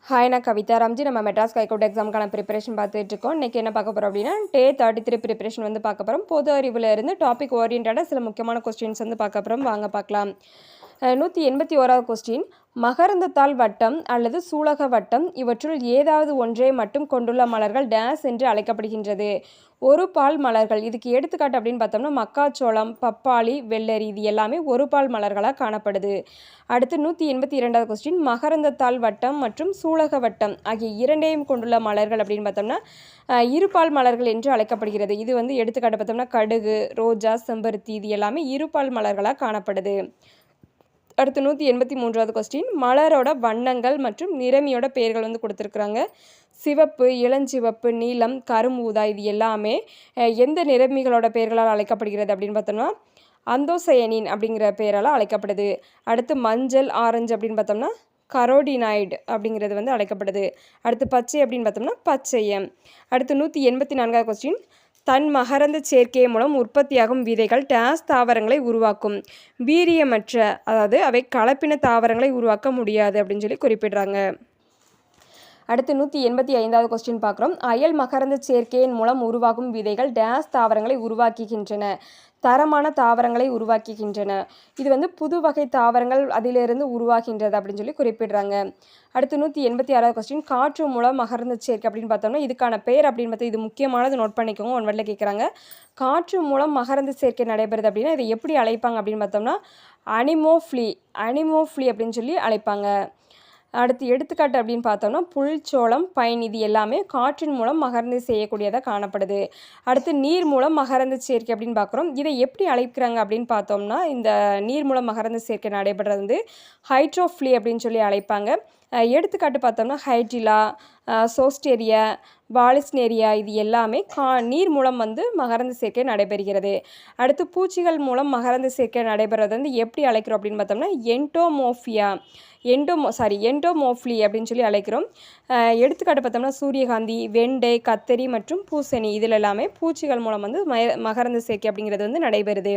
Hi, நான் கவிதா ராம்ஜி. நம்ம Madras high court எக்ஸாமுக்கான preparation பார்த்துட்டு இருக்கோம். இன்றைக்கி என்ன பார்க்க போகிறோம் அப்படின்னா, டே 33 ப்ரிப்பரேஷன் வந்து பார்க்க போகிறோம். பொது அறிவில் இருந்து டாபிக் ஓரியன்டாக சில முக்கியமான கொஸ்டின்ஸ் வந்து பார்க்க போகிறோம். வாங்க பார்க்கலாம். 181வது கொஸ்டின், மகரந்தத்தாள் வட்டம் அல்லது சூலக வட்டம் இவற்றுள் ஏதாவது ஒன்றை மட்டும் கொண்டுள்ள மலர்கள் டேஸ் என்று அழைக்கப்படுகின்றது. ஒரு பால் மலர்கள். இதுக்கு எடுத்துக்காட்டு அப்படின்னு பார்த்தோம்னா மக்காச்சோளம், பப்பாளி, வெள்ளரி இது எல்லாமே ஒரு பால் மலர்களாக காணப்படுது. அடுத்து 182வது கொஸ்டின், மகரந்தத்தாள் வட்டம் மற்றும் சூலக வட்டம் ஆகிய இரண்டையும் கொண்டுள்ள மலர்கள் அப்படின்னு பார்த்தோம்னா இருபால் மலர்கள் என்று அழைக்கப்படுகிறது. இது வந்து எடுத்துக்காட்டு பார்த்தோம்னா கடுகு, ரோஜா, செம்பருத்தி இது எல்லாமே இருபால் மலர்களாக காணப்படுது. அடுத்து 183வது கொஸ்டின், மலரோட வண்ணங்கள் மற்றும் நிறமியோட பெயர்கள் வந்து கொடுத்துருக்குறாங்க. சிவப்பு, இளஞ்சிவப்பு, நீலம், கரும்பூதா இது எல்லாமே எந்த நிறமிகளோட பெயர்களால் அழைக்கப்படுகிறது அப்படின்னு பார்த்தோம்னா அந்தோசயனின் அப்படிங்கிற பெயரால் அழைக்கப்படுது. அடுத்து மஞ்சள், ஆரஞ்சு அப்படின்னு பார்த்தோம்னா கரோடினாய்டு அப்படிங்கிறது வந்து அழைக்கப்படுது. அடுத்து பச்சை அப்படின்னு பார்த்தோம்னா பச்சையம். அடுத்து 184வது கொஸ்டின், தன் மகரந்த சேர்க்கை மூலம் உற்பத்தியாகும் விதைகள் டேஸ் தாவரங்களை உருவாக்கும். வீரியமற்ற, அதாவது அவை கலப்பின தாவரங்களை உருவாக்க முடியாது அப்படின்னு சொல்லி குறிப்பிடுறாங்க. அடுத்து 185வது கொஸ்டின் பார்க்குறோம். அயல் மகரந்த சேர்க்கையின் மூலம் உருவாகும் விதைகள் டேஸ் தாவரங்களை உருவாக்குகின்றன. தரமான தாவரங்களை உருவாக்குகின்றன. இது வந்து புது வகை தாவரங்கள் அதிலிருந்து உருவாகின்றது அப்படின்னு சொல்லி குறிப்பிடுறாங்க. அடுத்து 186வது கொஸ்டின், காற்று மூலம் மகரந்த சேர்க்கை அப்படின்னு பார்த்தோம்னா இதுக்கான பெயர் அப்படின்னு பார்த்தா இது முக்கியமானது, நோட் பண்ணிக்கோங்க. ஒன் வேர்டில் கேட்குறாங்க. காற்று மூலம் மகரந்த சேர்க்கை நடைபெறுது அப்படின்னா இதை எப்படி அழைப்பாங்க அப்படின்னு பார்த்தோம்னா அனிமோஃப்ளி அப்படின்னு சொல்லி அழைப்பாங்க. அடுத்து எடுத்துக்காட்டு அப்படின்னு பார்த்தோம்னா புல், சோளம், பைன் இது எல்லாமே காற்றின் மூலம் மகரந்த செய்யக்கூடியதாக காணப்படுது. அடுத்து நீர் மூலம் மகரந்த சேர்க்கை அப்படின்னு பார்க்குறோம். இதை எப்படி அழைக்கிறாங்க அப்படின்னு பார்த்தோம்னா இந்த நீர் மூலம் மகரந்த சேர்க்கை நடைபெறது வந்து ஹைட்ரோஃப்ளி அப்படின்னு சொல்லி அழைப்பாங்க. எடுத்துக்காட்டு பார்த்தோம்னா ஹைட்ரிலா, சோஸ்டேரியா, பாலிஸ்னேரியா இது எல்லாமே நீர் மூலம் வந்து மகரந்த சேர்க்கை நடைபெறுகிறது. அடுத்து பூச்சிகள் மூலம் மகரந்த சேர்க்கை நடைபெறது வந்து எப்படி அழைக்கிறோம் அப்படின்னு பார்த்தோம்னா எண்டோமோஃப்ளி அப்படின்னு சொல்லி அழைக்கிறோம். எடுத்துக்காட்டு பார்த்தோம்னா சூரியகாந்தி, வெண்டை, கத்தரி மற்றும் பூசணி இதில் எல்லாமே பூச்சிகள் மூலம் வந்து மகரந்த சேர்க்கை அப்படிங்கிறது வந்து நடைபெறுது.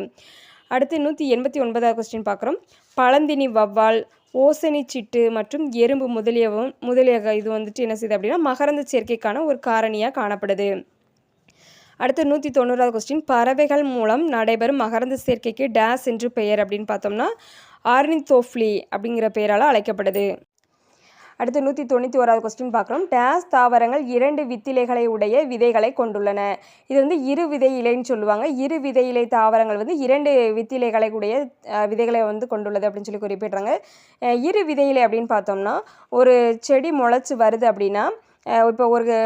அடுத்து 189வது கொஸ்டின் பார்க்குறோம். பழந்தினி வவ்வால், ஓசனி சிட்டு மற்றும் எறும்பு முதலிய இது வந்துட்டு என்ன செய்யுது அப்படின்னா மகரந்த சேர்க்கைக்கான ஒரு காரணியாக காணப்படுது. அடுத்து 190வது கொஸ்டின், பறவைகள் மூலம் நடைபெறும் மகரந்த சேர்க்கைக்கு டேஸ் என்று பெயர் அப்படின்னு பார்த்தோம்னா ஆர்னித்தோஃப்ளி அப்படிங்கிற பெயரால் அழைக்கப்படுது. அடுத்து 191வது கொஸ்டின் பார்க்குறோம். டேஸ் தாவரங்கள் 2 வித்திலைகளை உடைய விதைகளை கொண்டுள்ளன. இது வந்து இரு விதை இலைன்னு சொல்லுவாங்க. இரு விதை இலை தாவரங்கள் வந்து 2 வித்திலைகளை உடைய விதைகளை வந்து கொண்டுள்ளது அப்படின்னு சொல்லி குறிப்பிடுறாங்க. இரு விதை இலை அப்படின்னு பார்த்தோம்னா ஒரு செடி முளைச்சி வருது அப்படின்னா இப்போ ஒரு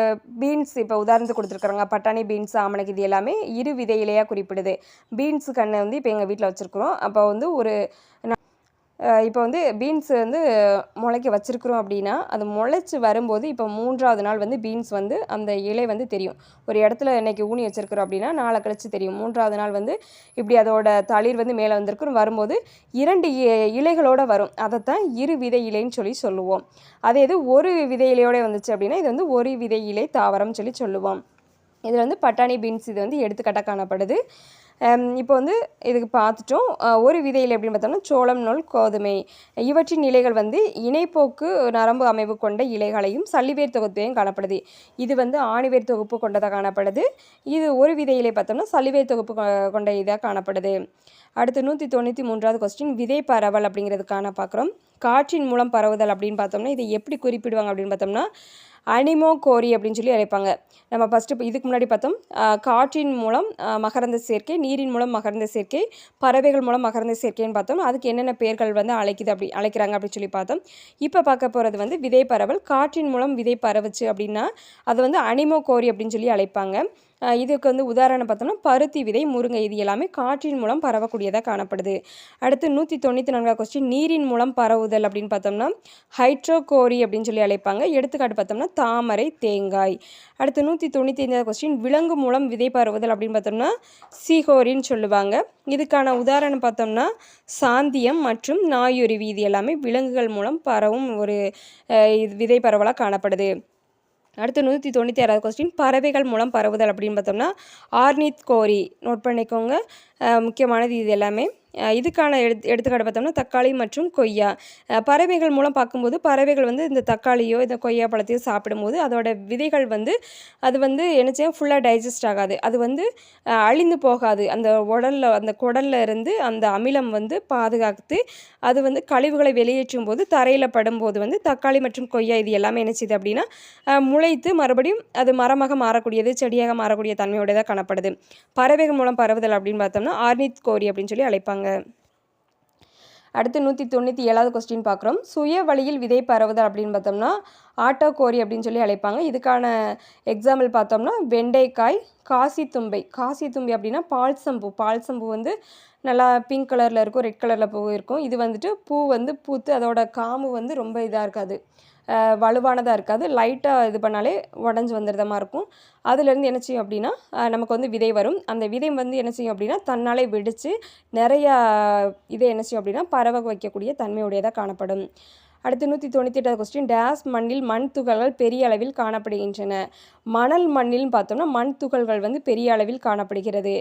பீன்ஸ் இப்போ உதாரணத்துக்கு கொடுத்துருக்குறாங்க. பட்டாணி, பீன்ஸ், ஆமணக்கு இது எல்லாமே இரு விதை இலையாக குறிப்பிடுது. பீன்ஸு கண்ணை வந்து இப்போ எங்கள் வீட்டில் வச்சுருக்குறோம். அப்போ வந்து இப்போ வந்து பீன்ஸ் வந்து முளைக்க வச்சுருக்குறோம் அப்படின்னா அது முளைச்சி வரும்போது இப்போ 3வது நாள் வந்து பீன்ஸ் வந்து அந்த இலை வந்து தெரியும். ஒரு இடத்துல இன்றைக்கி ஊனி வச்சுருக்குறோம் அப்படின்னா நாளை கழிச்சு தெரியும். 3வது நாள் வந்து இப்படி அதோட தளிர் வந்து மேலே வந்திருக்கும் வரும்போது 2 இலைகளோடு வரும். அதைத்தான் இரு விதை இலைன்னு சொல்லி சொல்லுவோம். அதே இது ஒரு விதை இலையோடு வந்துச்சு அப்படின்னா இது வந்து ஒரு விதை இலை தாவரம் சொல்லி சொல்லுவோம். இதில் வந்து பட்டாணி, பீன்ஸ் இது வந்து எடுத்துக்காட்டாக காணப்படுது. இப்போ வந்து இதுக்கு பார்த்துட்டோம். ஒரு விதையில் எப்படின்னு பார்த்தோம்னா சோளம், நூல், கோதுமை இவற்றின் இலைகள் வந்து இணைப்போக்கு நரம்பு அமைவு கொண்ட இலைகளையும் சல்லிவேர் தொகுப்பையும் காணப்படுது. இது வந்து ஆணிவேர் தொகுப்பு கொண்டதாக காணப்படுது. இது ஒரு விதை இலை பார்த்தோம்னா சல்லிவேர் தொகுப்பு கொண்ட இதாக காணப்படுது. அடுத்து 193வது கொஸ்டின், விதை பரவல் அப்படிங்கிறதுக்கான பார்க்குறோம். காற்றின் மூலம் பரவுதல் அப்படின்னு பார்த்தோம்னா இதை எப்படி குறிப்பிடுவாங்க அப்படின்னு பார்த்தோம்னா அனிமோகோரி அப்படின்னு சொல்லி அழைப்பாங்க. நம்ம ஃபஸ்ட்டு இதுக்கு முன்னாடி பார்த்தோம் காற்றின் மூலம் மகரந்த சேர்க்கை, நீரின் மூலம் மகரந்த சேர்க்கை, பறவைகள் மூலம் மகரந்த சேர்க்கைன்னு பார்த்தோம். அதுக்கு என்னென்ன பெயர்கள் வந்து அழைக்கிறாங்க அப்படின்னு சொல்லி பார்த்தோம். இப்போ பார்க்க போகிறது வந்து விதை பரவல். காற்றின் மூலம் விதை பரவுச்சு அப்படின்னா அது வந்து அனிமோகோரி அப்படின்னு சொல்லி அழைப்பாங்க. இதுக்கு வந்து உதாரணம் பார்த்தோம்னா பருத்தி விதை, முருங்கை இது எல்லாமே காற்றின் மூலம் பரவக்கூடியதாக காணப்படுது. அடுத்து 194வது கொஸ்டின், நீரின் மூலம் பரவுதல் அப்படின்னு பார்த்தோம்னா ஹைட்ரோகோரி அப்படின்னு சொல்லி அழைப்பாங்க. எடுத்துக்காட்டு பார்த்தோம்னா தாமரை, தேங்காய். அடுத்து 195வது கொஸ்டின், விலங்கு மூலம் விதை பரவுதல் அப்படின்னு பார்த்தோம்னா சீகோரின்னு சொல்லுவாங்க. இதுக்கான உதாரணம் பார்த்தோம்னா சாந்தியம் மற்றும் நாயுருவி இது எல்லாமே விலங்குகள் மூலம் பரவும் ஒரு விதை பரவலாக காணப்படுது. அடுத்து 196வது கொஸ்டின், பறவைகள் மூலம் பரவுதல் அப்படின்னு பார்த்தோம்னா ஆர்னித்கோரி நோட் பண்ணிக்கோங்க. முக்கியமானது இது எல்லாமே. இதுக்கான எடுத்துக்காட்டு பார்த்தோம்னா தக்காளி மற்றும் கொய்யா. பறவைகள் மூலம் பார்க்கும்போது பறவைகள் வந்து இந்த தக்காளியோ இந்த கொய்யா பழத்தையோ சாப்பிடும்போது அதோட விதைகள் வந்து அது வந்து என்ன செய்யும், ஃபுல்லாக டைஜஸ்ட் ஆகாது. அது வந்து அழிந்து போகாது. அந்த அந்த குடல்ல இருந்து அந்த அமிலம் வந்து பாதுகாத்து அது வந்து கழிவுகளை வெளியேற்றும் போது தரையில் படும்போது வந்து தக்காளி மற்றும் கொய்யா இது எல்லாமே என்ன செய்யுது அப்படின்னா முளைத்து மறுபடியும் அது மரமாக மாறக்கூடியது, செடியாக மாறக்கூடிய தன்மையோடதாக காணப்படுது. பறவைகள் மூலம் பரவுதல் அப்படின்னு பார்த்தோம்னா ஆர்னித் கோரி அப்படின்னு சொல்லி அழைப்பாங்க. அடுத்து 197வது கொஸ்டின் பார்க்குறோம். சுய வழியில் விதை பரவுதல் அப்படின்னு பார்த்தோம்னா ஆட்டோ கோரி அப்படின்னு சொல்லி அழைப்பாங்க. இதுக்கான எக்ஸாம்பிள் பார்த்தோம்னா வெண்டைக்காய், காசித்தும்பை அப்படின்னா பால்சம்பு வந்து நல்லா பிங்க் கலரில் இருக்கும், ரெட் கலரில் பூ இருக்கும். இது வந்துட்டு பூ வந்து பூத்து அதோட காம்பு வந்து ரொம்ப இதாக இருக்காது, வலுவானதாக இருக்காது, லைட்டாக இது பண்ணாலே உடஞ்சி வந்துடுற மாதிரி இருக்கும். அதுலேருந்து என்ன செய்யும் அப்படின்னா நமக்கு வந்து விதை வரும். அந்த விதை வந்து என்ன செய்யும் அப்படின்னா தன்னாலே வெடித்து நிறையா இதை என்ன செய்யும் அப்படின்னா பரவ வைக்கக்கூடிய தன்மையுடையதாக காணப்படும். அடுத்து 198வது கொஸ்டின். டேஸ் மண்ணில் மண் துகள்கள் பெரிய அளவில் காணப்படுகின்றன. மணல் மண்ணில்னு பார்த்தோம்னா மண் துகள்கள் வந்து பெரிய அளவில் காணப்படுகிறது.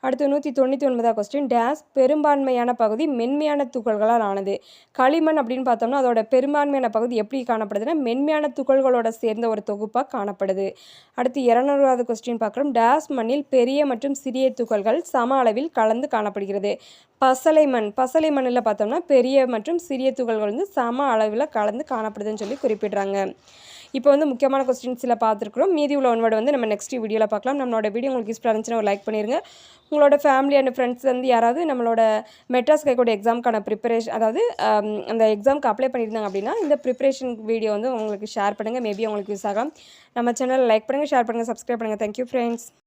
அடுத்து 199வது கொஸ்டின். டேஸ் பெரும்பான்மையான பகுதி மென்மையான துகள்களால் ஆனது. களிமண் அப்படின்னு பார்த்தோம்னா அதோட பெரும்பான்மையான பகுதி எப்படி காணப்படுதுன்னா மென்மையான துகள்களோட சேர்ந்த ஒரு தொகுப்பாக காணப்படுது. அடுத்து 200வது கொஸ்டின் பார்க்குறோம். டேஸ் மண்ணில் பெரிய மற்றும் சிறிய துகள்கள் சம அளவில் கலந்து காணப்படுகிறது. பசலை மண்ணில் பார்த்தோம்னா பெரிய மற்றும் சிறிய துகள்கள் வந்து சம அளவில் கலந்து காணப்படுதுன்னு சொல்லி குறிப்பிடுறாங்க. இப்போ வந்து முக்கியமான கொஸ்டின்ஸில் பார்த்துருக்குறோம். மீதி உள்ள ஒன்வேர்டு வந்து நம்ம நெக்ஸ்ட் வீடியோவில் பார்க்கலாம். நம்மளோட வீடியோ உங்களுக்கு யூஸ்ஃபுல்லாக இருந்துச்சுன்னா ஒரு லைக் பண்ணிடுங்க. உங்களோட ஃபேமிலி அண்ட் ஃப்ரெண்ட்ஸ் வந்து யாராவது நம்மளோட மெட்ராஸ் கைகோட எக்ஸாமுக்கான ப்ரிப்பரேஷன், அதாவது அந்த எக்ஸாமுக்கு அப்ளை பண்ணியிருந்தாங்க அப்படின்னா இந்த ப்ரிப்பரேஷன் வீடியோ வந்து உங்களுக்கு ஷேர் பண்ணுங்கள். மேபி உங்களுக்கு யூஸ் ஆகலாம். நம்ம சேனலை லைக் பண்ணுங்கள், ஷேர் பண்ணுங்கள், சப்ஸ்கிரைப் பண்ணுங்கள். Thank you friends.